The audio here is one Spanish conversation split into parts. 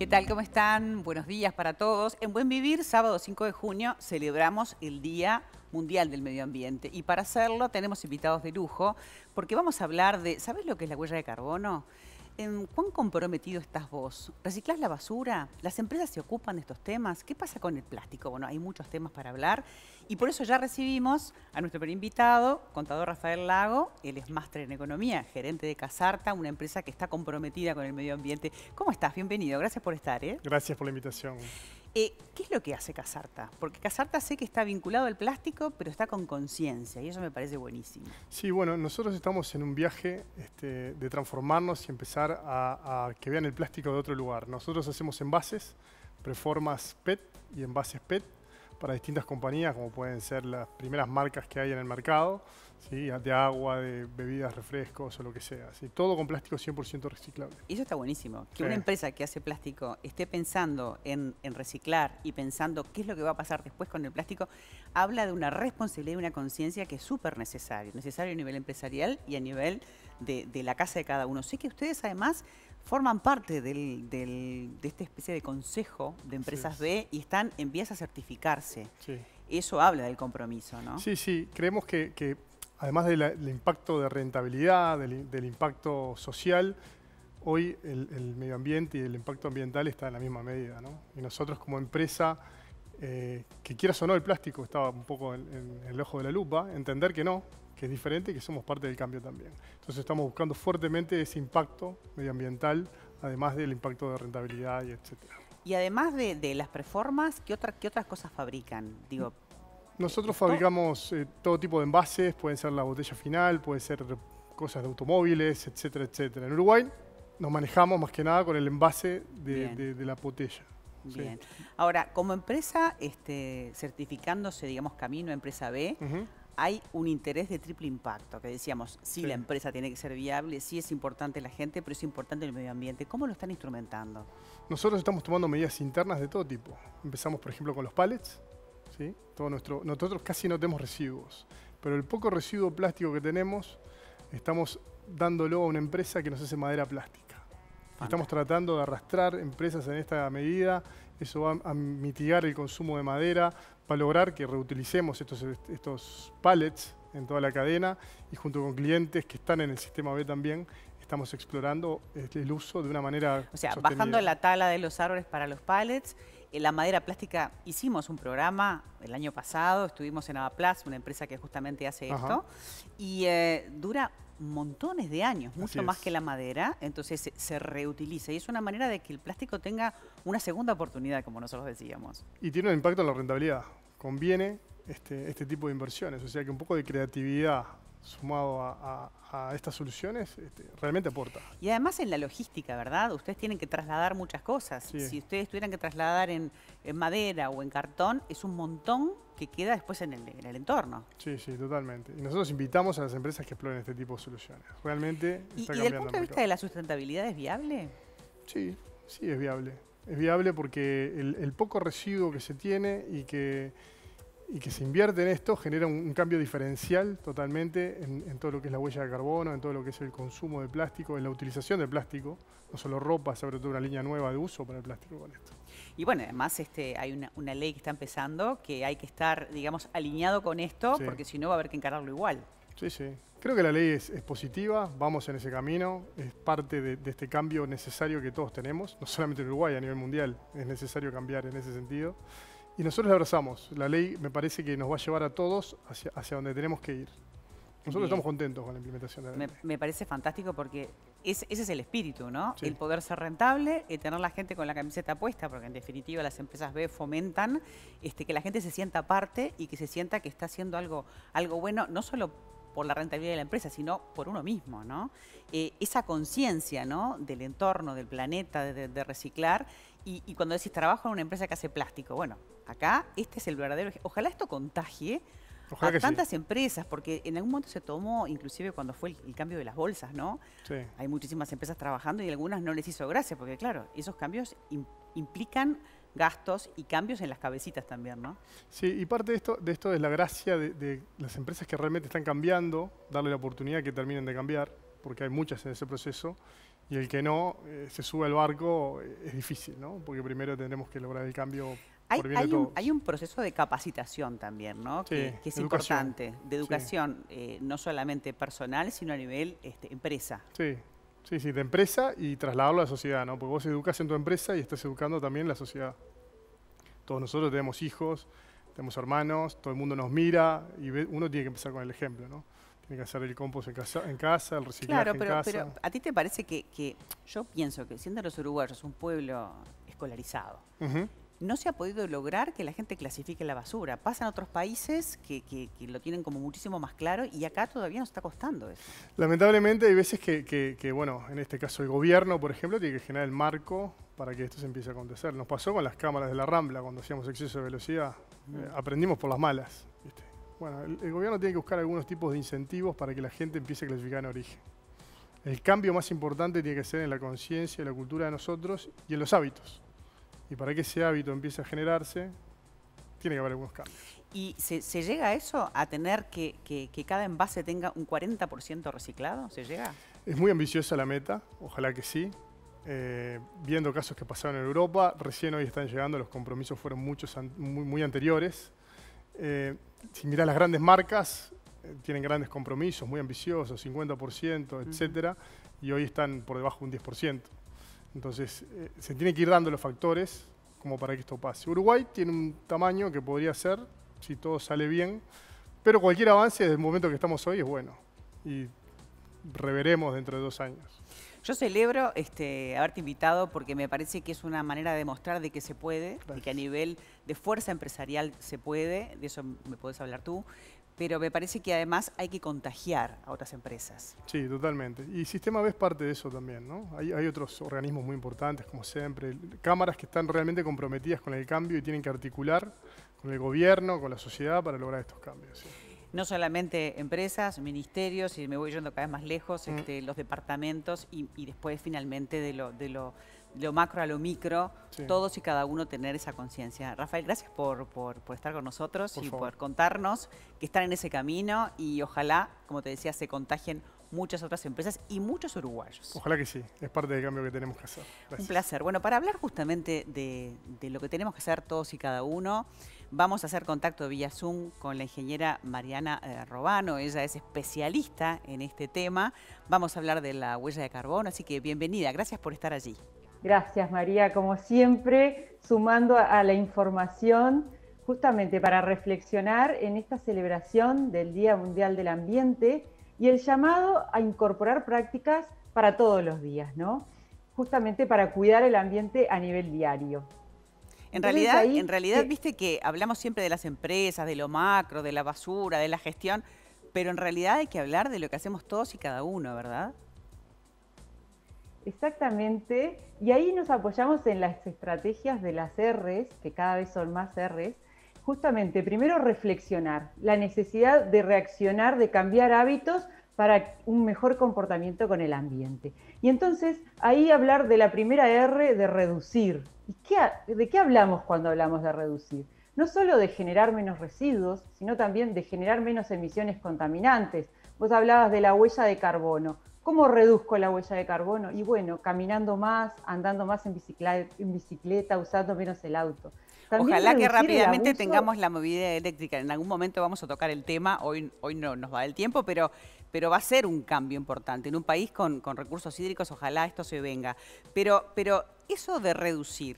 ¿Qué tal? ¿Cómo están? Buenos días para todos. En Buen Vivir, sábado 5 de junio, celebramos el Día Mundial del Medio Ambiente. Y para hacerlo tenemos invitados de lujo, porque vamos a hablar de, ¿sabés lo que es la huella de carbono? ¿Cuán comprometido estás vos? ¿Reciclás la basura? ¿Las empresas se ocupan de estos temas? ¿Qué pasa con el plástico? Bueno, hay muchos temas para hablar y por eso ya recibimos a nuestro primer invitado, contador Rafael Lago. Él es máster en economía, gerente de Casarta, una empresa que está comprometida con el medio ambiente. ¿Cómo estás? Bienvenido, gracias por estar. Gracias por la invitación. ¿Qué es lo que hace Casarta? Porque Casarta sé que está vinculado al plástico, pero está con conciencia y eso me parece buenísimo. Sí, bueno, nosotros estamos en un viaje de transformarnos y empezar a que vean el plástico de otro lugar. Nosotros hacemos envases, preformas PET y envases PET para distintas compañías, como pueden ser las primeras marcas que hay en el mercado, ¿sí? De agua, de bebidas, refrescos o lo que sea. ¿Sí? Todo con plástico 100% reciclable. Eso está buenísimo. Que Sí. una empresa que hace plástico esté pensando en reciclar y pensando qué es lo que va a pasar después con el plástico, habla de una responsabilidad y una conciencia que es súper necesario. Necesario a nivel empresarial y a nivel de la casa de cada uno. Sé que ustedes además forman parte de esta especie de consejo de empresas B y están en vías a certificarse. Sí. Eso habla del compromiso, ¿no? Sí, sí. Creemos que además del impacto de rentabilidad, del impacto social, hoy el medio ambiente y el impacto ambiental está en la misma medida, ¿no? Y nosotros como empresa, que quieras o no, el plástico estaba un poco en el ojo de la lupa, entender que no, que es diferente y que somos parte del cambio también. Entonces estamos buscando fuertemente ese impacto medioambiental, además del impacto de rentabilidad y etcétera. Y además de las preformas, ¿qué otras cosas fabrican? Digo, nosotros fabricamos todo tipo de envases, pueden ser la botella final, puede ser cosas de automóviles, etcétera, etcétera. En Uruguay nos manejamos más que nada con el envase de la botella. Bien. Sí. Ahora, como empresa certificándose, digamos, camino a empresa B, hay un interés de triple impacto, que decíamos, sí, la empresa tiene que ser viable, sí es importante la gente, pero es importante el medio ambiente. ¿Cómo lo están instrumentando? Nosotros estamos tomando medidas internas de todo tipo. Empezamos, por ejemplo, con los pallets. ¿Sí? Nosotros casi no tenemos residuos, pero el poco residuo plástico que tenemos, estamos dándolo a una empresa que nos hace madera plástica. Estamos tratando de arrastrar empresas en esta medida. Eso va a mitigar el consumo de madera, va a lograr que reutilicemos estos pallets en toda la cadena y junto con clientes que están en el sistema B también, estamos explorando el uso de una manera sostenida. Bajando la tala de los árboles para los pallets. La madera plástica, hicimos un programa el año pasado, estuvimos en Avaplas, una empresa que justamente hace esto, y dura montones de años, mucho más que la madera, entonces se reutiliza y es una manera de que el plástico tenga una segunda oportunidad, como nosotros decíamos. Y tiene un impacto en la rentabilidad. Conviene este tipo de inversiones, o sea que un poco de creatividad sumado a estas soluciones realmente aporta. Y además en la logística, ¿verdad? Ustedes tienen que trasladar muchas cosas. Sí. Si ustedes tuvieran que trasladar en madera o en cartón, es un montón que queda después en el entorno. Sí, sí, totalmente. Y nosotros invitamos a las empresas que exploren este tipo de soluciones. Realmente está cambiando. ¿Y del punto de vista de la sustentabilidad es viable? Sí, sí es viable. Es viable porque el poco residuo que se tiene y que se invierte en esto genera un cambio diferencial totalmente en todo lo que es la huella de carbono, en todo lo que es el consumo de plástico, en la utilización de plástico, no solo ropa, sobre todo una línea nueva de uso para el plástico con esto. Y bueno, además hay una ley que está empezando que hay que estar, digamos, alineado con esto, porque si no va a haber que encararlo igual. Sí, sí. Creo que la ley es positiva, vamos en ese camino, es parte de este cambio necesario que todos tenemos, no solamente en Uruguay, a nivel mundial, es necesario cambiar en ese sentido. Y nosotros la abrazamos. La ley me parece que nos va a llevar a todos hacia donde tenemos que ir. Nosotros estamos contentos con la implementación de la ley. Me parece fantástico porque ese es el espíritu, ¿no? Sí. El poder ser rentable, tener la gente con la camiseta puesta, porque en definitiva las empresas B fomentan que la gente se sienta parte y que se sienta que está haciendo algo bueno, no solo por la rentabilidad de la empresa, sino por uno mismo, ¿no? Esa conciencia, ¿no?, del entorno, del planeta, de reciclar. Y cuando decís trabajo en una empresa que hace plástico, bueno, acá este es el verdadero... Ojalá esto contagie a tantas empresas, porque en algún momento se tomó, inclusive cuando fue el cambio de las bolsas, ¿no? Sí. Hay muchísimas empresas trabajando y algunas no les hizo gracia, porque claro, esos cambios implican gastos y cambios en las cabecitas también, ¿no? Sí, y parte de esto es la gracia de las empresas que realmente están cambiando, darle la oportunidad que terminen de cambiar. porque hay muchas en ese proceso, y el que no se sube al barco es difícil, ¿no? Porque primero tendremos que lograr el cambio por bien de todos. Hay un proceso de capacitación también, ¿no? Sí, Que es educación. importante, de educación, no solamente personal, sino a nivel empresa. Sí, sí, sí, de empresa y trasladarlo a la sociedad, ¿no? Porque vos educas en tu empresa y estás educando también la sociedad. Todos nosotros tenemos hijos, tenemos hermanos, todo el mundo nos mira y uno tiene que empezar con el ejemplo, ¿no? Tiene que hacer el compost en casa, el reciclaje Claro, en casa. pero ¿a ti te parece que yo pienso que siendo los uruguayos un pueblo escolarizado, Ujú. no se ha podido lograr que la gente clasifique la basura? Pasa en otros países que lo tienen como muchísimo más claro y acá todavía nos está costando eso. Lamentablemente hay veces bueno, en este caso el gobierno, por ejemplo, tiene que generar el marco para que esto se empiece a acontecer. Nos pasó con las cámaras de la Rambla cuando hacíamos exceso de velocidad. Aprendimos por las malas, ¿viste? Bueno, el gobierno tiene que buscar algunos tipos de incentivos para que la gente empiece a clasificar en origen. El cambio más importante tiene que ser en la conciencia y la cultura de nosotros y en los hábitos. Y para que ese hábito empiece a generarse, tiene que haber algunos cambios. ¿Y se llega a eso, a tener que cada envase tenga un 40% reciclado? ¿Se llega? Es muy ambiciosa la meta, ojalá que sí. Viendo casos que pasaron en Europa, recién hoy están llegando, los compromisos fueron muy anteriores. Si mirás las grandes marcas, tienen grandes compromisos, muy ambiciosos, 50%, etcétera, y hoy están por debajo de un 10%. Entonces, se tienen que ir dando los factores como para que esto pase. Uruguay tiene un tamaño que podría ser, si todo sale bien, pero cualquier avance desde el momento que estamos hoy es bueno. Y reveremos dentro de 2 años. Yo celebro haberte invitado porque me parece que es una manera de demostrar de que se puede, y que a nivel de fuerza empresarial se puede, de eso me podés hablar tú, pero me parece que además hay que contagiar a otras empresas. Sí, totalmente. Y Sistema B es parte de eso también, ¿no? Hay otros organismos muy importantes, como siempre, cámaras que están realmente comprometidas con el cambio y tienen que articular con el gobierno, con la sociedad para lograr estos cambios. ¿Sí? No solamente empresas, ministerios, y me voy yendo cada vez más lejos, los departamentos y después finalmente de lo macro a lo micro, Sí. todos y cada uno tener esa conciencia. Rafael, gracias por estar con nosotros Por y favor. por contarnos que están en ese camino y ojalá, como te decía, se contagien muchas otras empresas y muchos uruguayos. Ojalá que sí, es parte del cambio que tenemos que hacer. Un Gracias. placer. Bueno, para hablar justamente de lo que tenemos que hacer todos y cada uno, vamos a hacer contacto vía Zoom con la ingeniera Mariana Robano. Ella es especialista en este tema. Vamos a hablar de la huella de carbono, así que bienvenida. Gracias por estar allí. Gracias, María. Como siempre, sumando a la información justamente para reflexionar en esta celebración del Día Mundial del Ambiente y el llamado a incorporar prácticas para todos los días, ¿no? Justamente para cuidar el ambiente a nivel diario. En Entonces, realidad, viste que hablamos siempre de las empresas, de lo macro, de la basura, de la gestión, pero en realidad hay que hablar de lo que hacemos todos y cada uno, ¿verdad? Exactamente, y ahí nos apoyamos en las estrategias de las R's, que cada vez son más R's, justamente primero reflexionar, la necesidad de reaccionar, de cambiar hábitos para un mejor comportamiento con el ambiente. Y entonces ahí hablar de la primera R de reducir. ¿Y de qué hablamos cuando hablamos de reducir? No solo de generar menos residuos, sino también de generar menos emisiones contaminantes. Vos hablabas de la huella de carbono. ¿Cómo reduzco la huella de carbono? Y bueno, caminando más, andando más en bicicleta, usando menos el auto. También ojalá que reducir el rápidamente abuso. tengamos la movilidad eléctrica. En algún momento vamos a tocar el tema, hoy no nos va el tiempo, pero va a ser un cambio importante. En un país con recursos hídricos, ojalá esto se venga. Pero eso de reducir,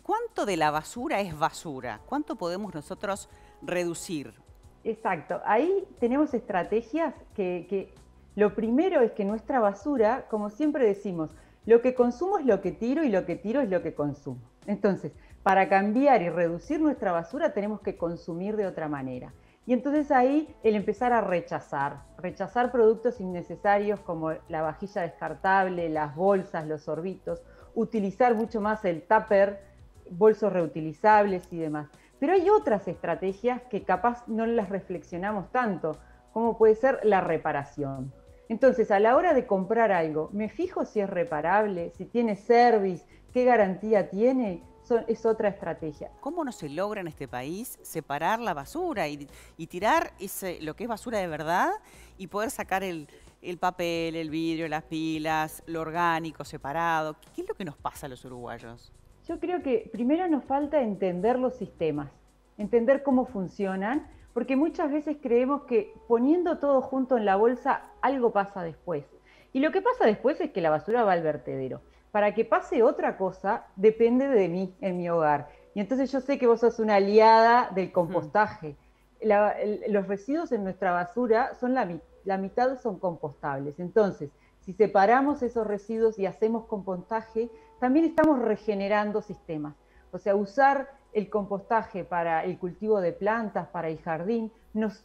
¿cuánto de la basura es basura? ¿Cuánto podemos nosotros reducir? Exacto, ahí tenemos estrategias que lo primero es que nuestra basura, como siempre decimos, lo que consumo es lo que tiro y lo que tiro es lo que consumo. Entonces, para cambiar y reducir nuestra basura tenemos que consumir de otra manera. Y entonces ahí el empezar a rechazar productos innecesarios como la vajilla descartable, las bolsas, los sorbitos, utilizar mucho más el tupper, bolsos reutilizables y demás. Pero hay otras estrategias que capaz no las reflexionamos tanto, como puede ser la reparación. Entonces, a la hora de comprar algo, me fijo si es reparable, si tiene service, qué garantía tiene, es otra estrategia. ¿Cómo no se logra en este país separar la basura y tirar lo que es basura de verdad y poder sacar el papel, el vidrio, las pilas, lo orgánico, separado. ¿Qué es lo que nos pasa a los uruguayos? Yo creo que primero nos falta entender los sistemas, entender cómo funcionan, porque muchas veces creemos que poniendo todo junto en la bolsa algo pasa después. Y lo que pasa después es que la basura va al vertedero. Para que pase otra cosa depende de mí en mi hogar. Y entonces yo sé que vos sos una aliada del compostaje. Los residuos en nuestra basura son la mitad son compostables. Entonces, si separamos esos residuos y hacemos compostaje, también estamos regenerando sistemas. O sea, usar el compostaje para el cultivo de plantas, para el jardín, nos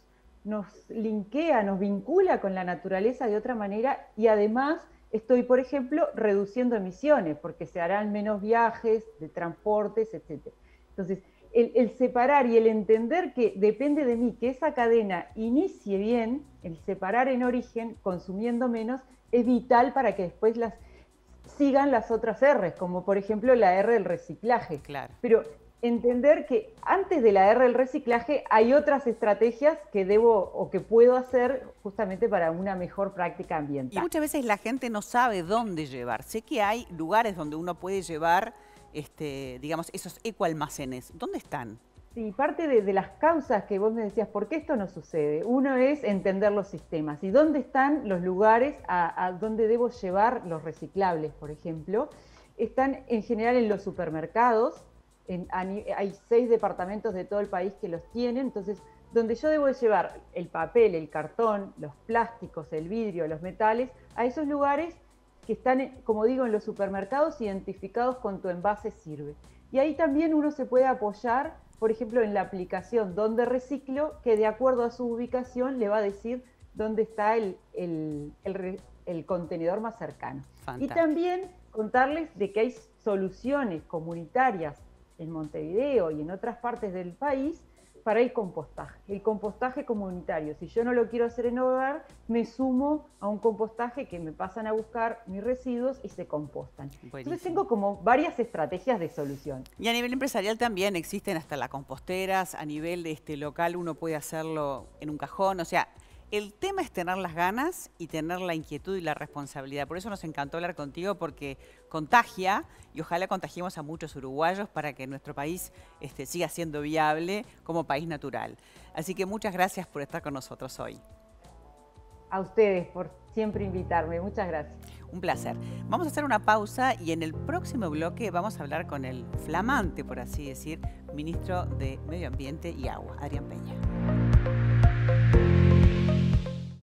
linkea, nos vincula con la naturaleza de otra manera y además estoy, por ejemplo, reduciendo emisiones porque se harán menos viajes de transportes, etc. Entonces, el separar y el entender que depende de mí que esa cadena inicie bien, el separar en origen, consumiendo menos, es vital para que después sigan las otras R's, como por ejemplo la R del reciclaje. Claro. Pero entender que antes de la R del reciclaje hay otras estrategias que debo o que puedo hacer justamente para una mejor práctica ambiental. Y muchas veces la gente no sabe dónde llevar. Sé que hay lugares donde uno puede llevar, digamos, esos ecoalmacenes. ¿Dónde están? Sí, parte de las causas que vos me decías, ¿por qué esto no sucede? Uno es entender los sistemas y dónde están los lugares a donde debo llevar los reciclables, por ejemplo. Están en general en los supermercados, hay 6 departamentos de todo el país que los tienen, entonces donde yo debo llevar el papel, el cartón, los plásticos, el vidrio, los metales, a esos lugares que están, como digo, en los supermercados identificados con tu envase sirve. Y ahí también uno se puede apoyar, por ejemplo, en la aplicación Donde Reciclo, que de acuerdo a su ubicación le va a decir dónde está el contenedor más cercano. Fantástico. Y también contarles de que hay soluciones comunitarias en Montevideo y en otras partes del país para el compostaje comunitario. Si yo no lo quiero hacer en hogar, me sumo a un compostaje que me pasan a buscar mis residuos y se compostan. Buenísimo. Entonces tengo como varias estrategias de solución. Y a nivel empresarial también existen hasta las composteras, a nivel local uno puede hacerlo en un cajón, o sea, el tema es tener las ganas y tener la inquietud y la responsabilidad. Por eso nos encantó hablar contigo porque contagia y ojalá contagiemos a muchos uruguayos para que nuestro país siga siendo viable como país natural. Así que muchas gracias por estar con nosotros hoy. A ustedes por siempre invitarme. Muchas gracias. Un placer. Vamos a hacer una pausa y en el próximo bloque vamos a hablar con el flamante, por así decir, ministro de Medio Ambiente y Agua, Adrián Peña.